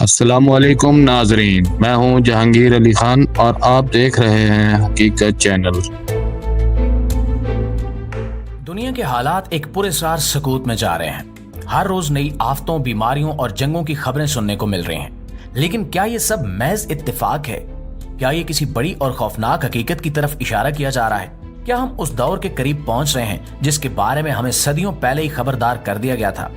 السلام علیکم ناظرین، میں ہوں جہانگیر علی خان اور آپ دیکھ رہے ہیں حقیقت چینل۔ دنیا کے حالات ایک پراسرار سکوت میں جا رہے ہیں۔ ہر روز نئی آفتوں، بیماریوں اور جنگوں کی خبریں سننے کو مل رہی ہیں، لیکن کیا یہ سب محض اتفاق ہے؟ کیا یہ کسی بڑی اور خوفناک حقیقت کی طرف اشارہ کیا جا رہا ہے؟ کیا ہم اس دور کے قریب پہنچ رہے ہیں جس کے بارے میں ہمیں صدیوں پہلے ہی خبردار کر دیا گیا تھا؟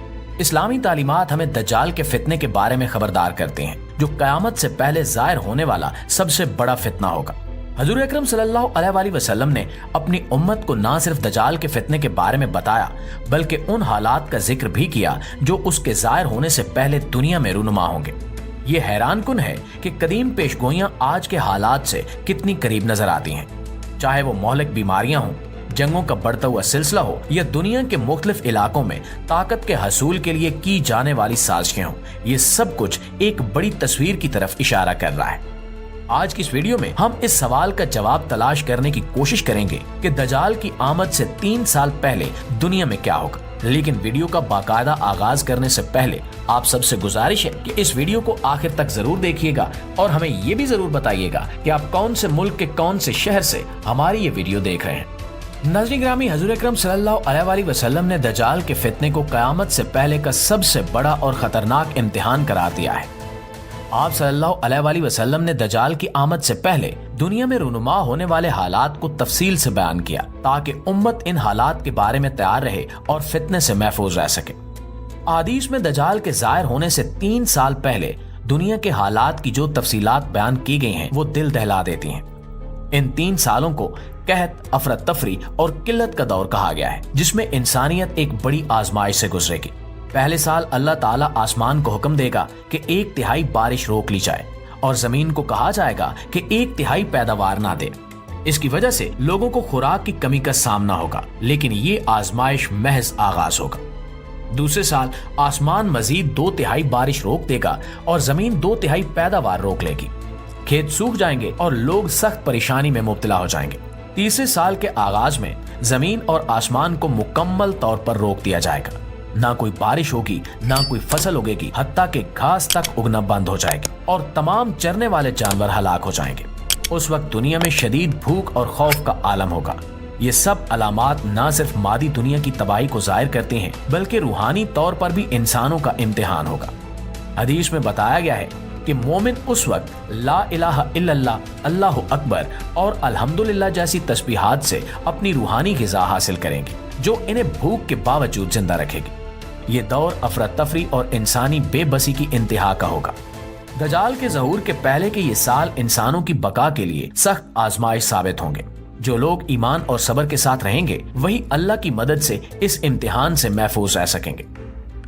اسلامی تعلیمات ہمیں دجال کے فتنے کے بارے میں خبردار کرتے ہیں، جو قیامت سے پہلے ظاہر ہونے والا سب سے بڑا فتنہ ہوگا۔ حضور اکرم صلی اللہ علیہ وآلہ وسلم نے اپنی امت کو نہ صرف دجال کے فتنے کے بارے میں بتایا، بلکہ ان حالات کا ذکر بھی کیا جو اس کے ظاہر ہونے سے پہلے دنیا میں رونما ہوں گے۔ یہ حیران کن ہے کہ قدیم پیشگوئیاں آج کے حالات سے کتنی قریب نظر آتی ہیں، چاہے وہ مہلک بیماریاں ہوں، جنگوں کا بڑھتا ہوا سلسلہ ہو، یا دنیا کے مختلف علاقوں میں طاقت کے حصول کے لیے کی جانے والی سازشیں ہوں۔ یہ سب کچھ ایک بڑی تصویر کی طرف اشارہ کر رہا ہے۔ آج کی اس ویڈیو میں ہم اس سوال کا جواب تلاش کرنے کی کوشش کریں گے کہ دجال کی آمد سے 3 سال پہلے دنیا میں کیا ہوگا۔ لیکن ویڈیو کا باقاعدہ آغاز کرنے سے پہلے آپ سب سے گزارش ہے کہ اس ویڈیو کو آخر تک ضرور دیکھیے گا اور ہمیں یہ بھی ضرور بتائیے گا کہ آپ کون سے ملک کے کون سے شہر سے ہماری یہ ویڈیو دیکھ رہے ہیں۔ ناظرین گرامی، حضور اکرم صلی اللہ علیہ وآلہ وسلم نے دجال کے فتنے کو قیامت سے پہلے کا سب سے بڑا اور خطرناک امتحان قرار دیا ہے۔ آپ صلی اللہ علیہ وآلہ وسلم نے دجال کی آمد سے پہلے دنیا میں رونما ہونے والے حالات کو تفصیل سے بیان کیا تاکہ امت ان حالات کے بارے میں تیار رہے اور فتنے سے محفوظ رہ سکے۔ احادیث میں دجال کے ظاہر ہونے سے 3 سال پہلے دنیا کے حالات کی جو تفصیلات بیان کی گئی ہیں وہ دل دہلا دیتی ہیں۔ ان 3 سالوں کو قحط، افراتفری اور قلت کا دور کہا گیا ہے، جس میں انسانیت ایک بڑی آزمائش سے گزرے گی۔ پہلے سال اللہ تعالیٰ آسمان کو حکم دے گا کہ 1/3 بارش روک لی جائے اور زمین کو کہا جائے گا کہ 1/3 پیداوار نہ دے۔ اس کی وجہ سے لوگوں کو خوراک کی کمی کا سامنا ہوگا، لیکن یہ آزمائش محض آغاز ہوگا۔ دوسرے سال آسمان مزید 2/3 بارش روک دے گا اور زمین 2/3 پیداوار روک لے گی۔ کھیت سوکھ جائیں گے اور لوگ سخت پریشانی میں مبتلا ہو جائیں گے۔ تیسرے سال کے آغاز میں زمین اور آسمان کو مکمل طور پر روک دیا جائے گا۔ نہ کوئی بارش ہوگی، نہ کوئی فصل اگے گی، حتیٰ کہ گھاس تک اگنا بند ہو جائے گی اور تمام چرنے والے جانور ہلاک ہو جائیں گے۔ اس وقت دنیا میں شدید بھوک اور خوف کا عالم ہوگا۔ یہ سب علامات نہ صرف مادی دنیا کی تباہی کو ظاہر کرتے ہیں، بلکہ روحانی طور پر بھی انسانوں کا امتحان ہوگا۔ حدیث میں بتایا گیا ہے کہ مومن اس وقت لا الہ الا اللہ، اللہ اکبر اور الحمدللہ جیسی تسبیحات سے اپنی روحانی غذا حاصل کریں گے، جو انہیں بھوک کے باوجود زندہ رکھے گی۔ یہ دور افراتفری اور انسانی بے بسی کی انتہا کا ہوگا۔ دجال کے ظہور کے پہلے کے یہ سال انسانوں کی بقا کے لیے سخت آزمائش ثابت ہوں گے۔ جو لوگ ایمان اور صبر کے ساتھ رہیں گے، وہی اللہ کی مدد سے اس امتحان سے محفوظ رہ سکیں گے۔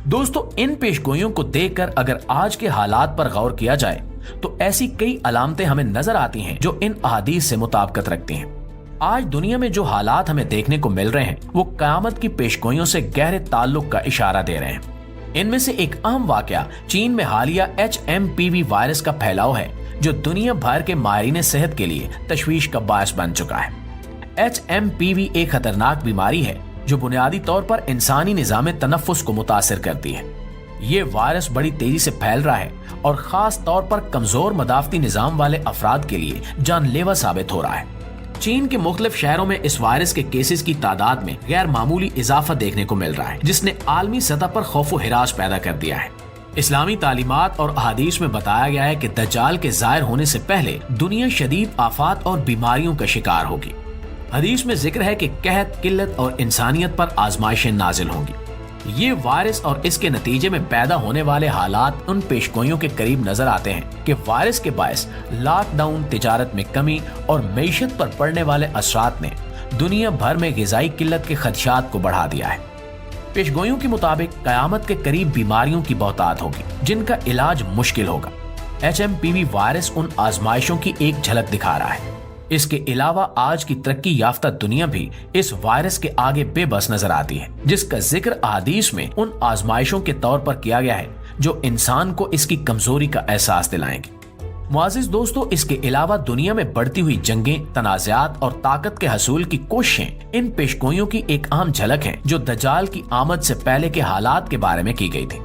دوستو، ان پیشگوئیوں کو دیکھ کر اگر آج کے حالات پر غور کیا جائے تو ایسی کئی علامتیں ہمیں نظر آتی ہیں جو ان احادیث سے مطابقت رکھتی ہیں۔ آج دنیا میں جو حالات ہمیں دیکھنے کو مل رہے ہیں وہ قیامت کی پیشگوئیوں سے گہرے تعلق کا اشارہ دے رہے ہیں۔ ان میں سے ایک اہم واقعہ چین میں حالیہ HMPV وائرس کا پھیلاؤ ہے، جو دنیا بھر کے ماہرین صحت کے لیے تشویش کا باعث بن چکا ہے۔ HMPV ایک خطرناک بیماری ہے جو بنیادی طور پر انسانی نظام تنفس کو متاثر کرتی ہے۔ یہ وائرس بڑی تیزی سے پھیل رہا ہے اور خاص طور پر کمزور مدافعتی نظام والے افراد کے لیے جان لیوا ثابت ہو رہا ہے۔ چین کے مختلف شہروں میں اس وائرس کے کیسز کی تعداد میں غیر معمولی اضافہ دیکھنے کو مل رہا ہے، جس نے عالمی سطح پر خوف و ہراس پیدا کر دیا ہے۔ اسلامی تعلیمات اور احادیث میں بتایا گیا ہے کہ دجال کے ظاہر ہونے سے پہلے دنیا شدید آفات اور بیماریوں کا شکار ہوگی۔ حدیث میں ذکر ہے کہ قحط، قلت اور انسانیت پر آزمائشیں نازل ہوں گی۔ یہ وائرس اور اس کے نتیجے میں پیدا ہونے والے حالات ان پیشگوئیوں کے قریب نظر آتے ہیں کہ وائرس کے باعث لاک ڈاؤن، تجارت میں کمی اور معیشت پر پڑنے والے اثرات نے دنیا بھر میں غذائی قلت کے خدشات کو بڑھا دیا ہے۔ پیشگوئیوں کے مطابق قیامت کے قریب بیماریوں کی بہتات ہوگی جن کا علاج مشکل ہوگا۔ HMPV وائرس ان آزمائشوں کی ایک جھلک دکھا رہا ہے۔ اس کے علاوہ آج کی ترقی یافتہ دنیا بھی اس وائرس کے آگے بے بس نظر آتی ہے، جس کا ذکر احادیث میں ان آزمائشوں کے طور پر کیا گیا ہے جو انسان کو اس کی کمزوری کا احساس دلائیں گے۔ معزز دوستو، اس کے علاوہ دنیا میں بڑھتی ہوئی جنگیں، تنازعات اور طاقت کے حصول کی کوششیں ان پیشگوئیوں کی ایک اہم جھلک ہیں جو دجال کی آمد سے پہلے کے حالات کے بارے میں کی گئی تھی۔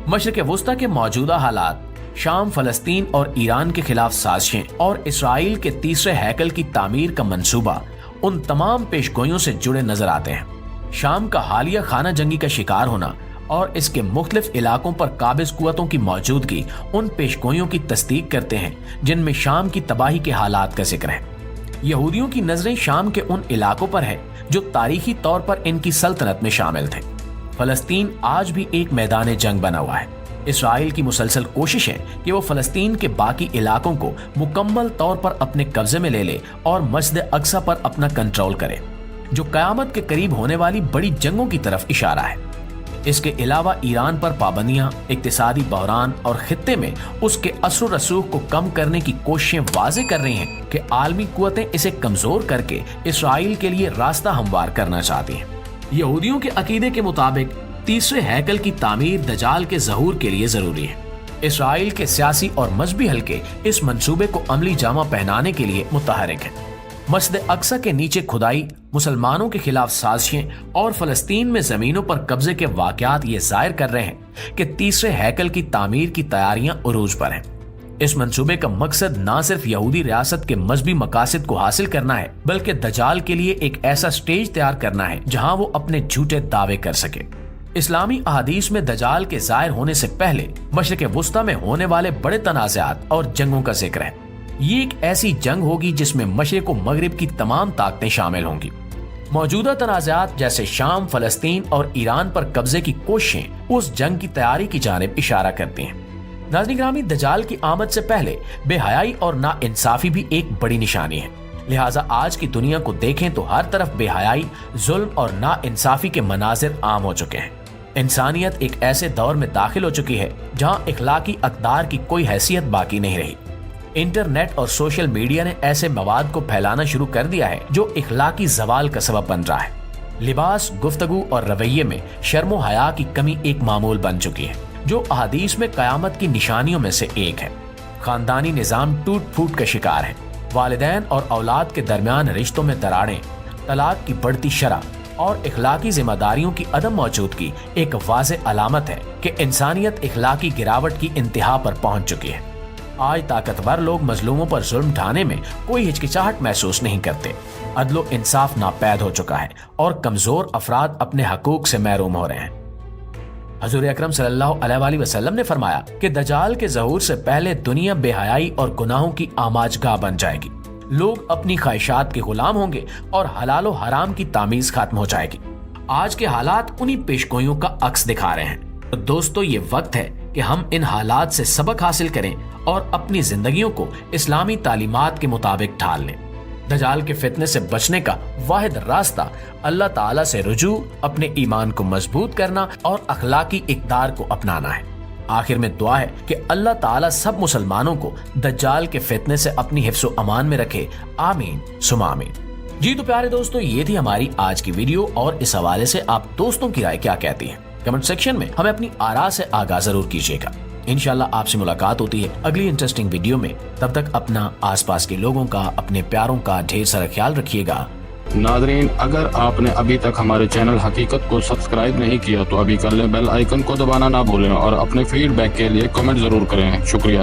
مشرق وسطی کے موجودہ حالات شام، فلسطین اور ایران کے خلاف سازشیں اور اسرائیل کے تیسرے ہیکل کی تعمیر کا منصوبہ ان تمام پیشگوئیوں سے جڑے نظر آتے ہیں۔ شام کا حالیہ خانہ جنگی کا شکار ہونا اور اس کے مختلف علاقوں پر قابض قوتوں کی موجودگی ان پیشگوئیوں کی تصدیق کرتے ہیں جن میں شام کی تباہی کے حالات کا ذکر ہے۔ یہودیوں کی نظریں شام کے ان علاقوں پر ہیں جو تاریخی طور پر ان کی سلطنت میں شامل تھے۔ فلسطین آج بھی ایک میدان جنگ بنا ہوا ہے۔ اسرائیل کی مسلسل کوشش ہے کہ وہ فلسطین کے باقی علاقوں کو مکمل طور پر اپنے قبضے میں لے لے اور مسجد اقصی پر اپنا کنٹرول کرے، جو قیامت کے قریب ہونے والی بڑی جنگوں کی طرف اشارہ ہے۔ اس کے علاوہ ایران پر پابندیاں، اقتصادی بحران اور خطے میں اس کے اثر و رسوخ کو کم کرنے کی کوششیں واضح کر رہی ہیں کہ عالمی قوتیں اسے کمزور کر کے اسرائیل کے لیے راستہ ہموار کرنا چاہتی ہیں۔ یہودیوں کے عقیدے کے مطابق تیسرے ہیکل کی تعمیر دجال کے ظہور کے لیے ضروری ہے۔ اسرائیل کے سیاسی اور مذہبی حلقے اس منصوبے کو عملی جامہ پہنانے کے لیے متحرک ہیں۔ مسجد اقصی کے نیچے کھدائی، مسلمانوں کے خلاف سازشیں اور فلسطین میں زمینوں پر قبضے کے واقعات یہ ظاہر کر رہے ہیں کہ تیسرے ہیکل کی تعمیر کی تیاریاں عروج پر ہیں۔ اس منصوبے کا مقصد نہ صرف یہودی ریاست کے مذہبی مقاصد کو حاصل کرنا ہے، بلکہ دجال کے لیے ایک ایسا سٹیج تیار کرنا ہے جہاں وہ اپنے جھوٹے دعوے کر سکے۔ اسلامی احادیث میں دجال کے ظاہر ہونے سے پہلے مشرق وسطی میں ہونے والے بڑے تنازعات اور جنگوں کا ذکر ہے۔ یہ ایک ایسی جنگ ہوگی جس میں مشرق و مغرب کی تمام طاقتیں شامل ہوں گی۔ موجودہ تنازعات جیسے شام، فلسطین اور ایران پر قبضے کی کوششیں اس جنگ کی تیاری کی جانب اشارہ کرتی ہیں۔ ناظرین گرامی، دجال کی آمد سے پہلے بے حیائی اور ناانصافی بھی ایک بڑی نشانی ہے۔ لہٰذا آج کی دنیا کو دیکھیں تو ہر طرف بے حیائی، ظلم اور ناانصافی کے مناظر عام ہو چکے ہیں۔ انسانیت ایک ایسے دور میں داخل ہو چکی ہے جہاں اخلاقی اقدار کی کوئی حیثیت باقی نہیں رہی۔ انٹرنیٹ اور سوشل میڈیا نے ایسے مواد کو پھیلانا شروع کر دیا ہے جو اخلاقی زوال کا سبب بن رہا ہے۔ لباس، گفتگو اور رویے میں شرم و حیا کی کمی ایک معمول بن چکی ہے، جو احادیث میں قیامت کی نشانیوں میں سے ایک ہے۔ خاندانی نظام ٹوٹ پھوٹ کا شکار ہے۔ والدین اور اولاد کے درمیان رشتوں میں دراڑیں، طلاق کی بڑھتی شرح اور اخلاقی ذمہ داریوں کی عدم موجودگی ایک واضح علامت ہے کہ انسانیت اخلاقی گراوٹ کی انتہا پر پہنچ چکی ہے۔ آج طاقتور لوگ مظلوموں پر ظلم ڈھانے میں کوئی ہچکچاہٹ محسوس نہیں کرتے۔ عدل و انصاف ناپید ہو چکا ہے اور کمزور افراد اپنے حقوق سے محروم ہو رہے ہیں۔ حضور اکرم صلی اللہ علیہ وآلہ وسلم نے فرمایا کہ دجال کے ظہور سے پہلے دنیا بے حیائی اور گناہوں کی آماج گاہ بن جائے گی۔ لوگ اپنی خواہشات کے غلام ہوں گے اور حلال و حرام کی تمیز ختم ہو جائے گی۔ آج کے حالات انہی پیشگوئیوں کا عکس دکھا رہے ہیں۔ تو دوستو، یہ وقت ہے کہ ہم ان حالات سے سبق حاصل کریں اور اپنی زندگیوں کو اسلامی تعلیمات کے مطابق ڈھال لیں۔ دجال کے فتنے سے بچنے کا واحد راستہ اللہ تعالیٰ سے رجوع، اپنے ایمان کو مضبوط کرنا اور اخلاقی اقدار کو اپنانا ہے۔ آخر میں دعا ہے کہ اللہ تعالیٰ سب مسلمانوں کو دجال کے فتنے سے اپنی حفظ و امان میں رکھے، آمین ثم آمین۔ جی تو پیارے دوستو، یہ تھی ہماری آج کی ویڈیو، اور اس حوالے سے آپ دوستوں کی رائے کیا کہتی ہیں؟ کمنٹ سیکشن میں ہمیں اپنی آراء سے آگاہ ضرور کیجیے گا۔ انشاءاللہ آپ سے ملاقات ہوتی ہے اگلی انٹرسٹنگ ویڈیو میں۔ تب تک اپنا، آس پاس کے لوگوں کا، اپنے پیاروں کا ڈھیر سارا خیال رکھیے گا۔ ناظرین، اگر آپ نے ابھی تک ہمارے چینل حقیقت کو سبسکرائب نہیں کیا تو ابھی کر لیں، بیل آئیکن کو دبانا نہ بھولیں اور اپنے فیڈ بیک کے لیے کمنٹ ضرور کریں۔ شکریہ۔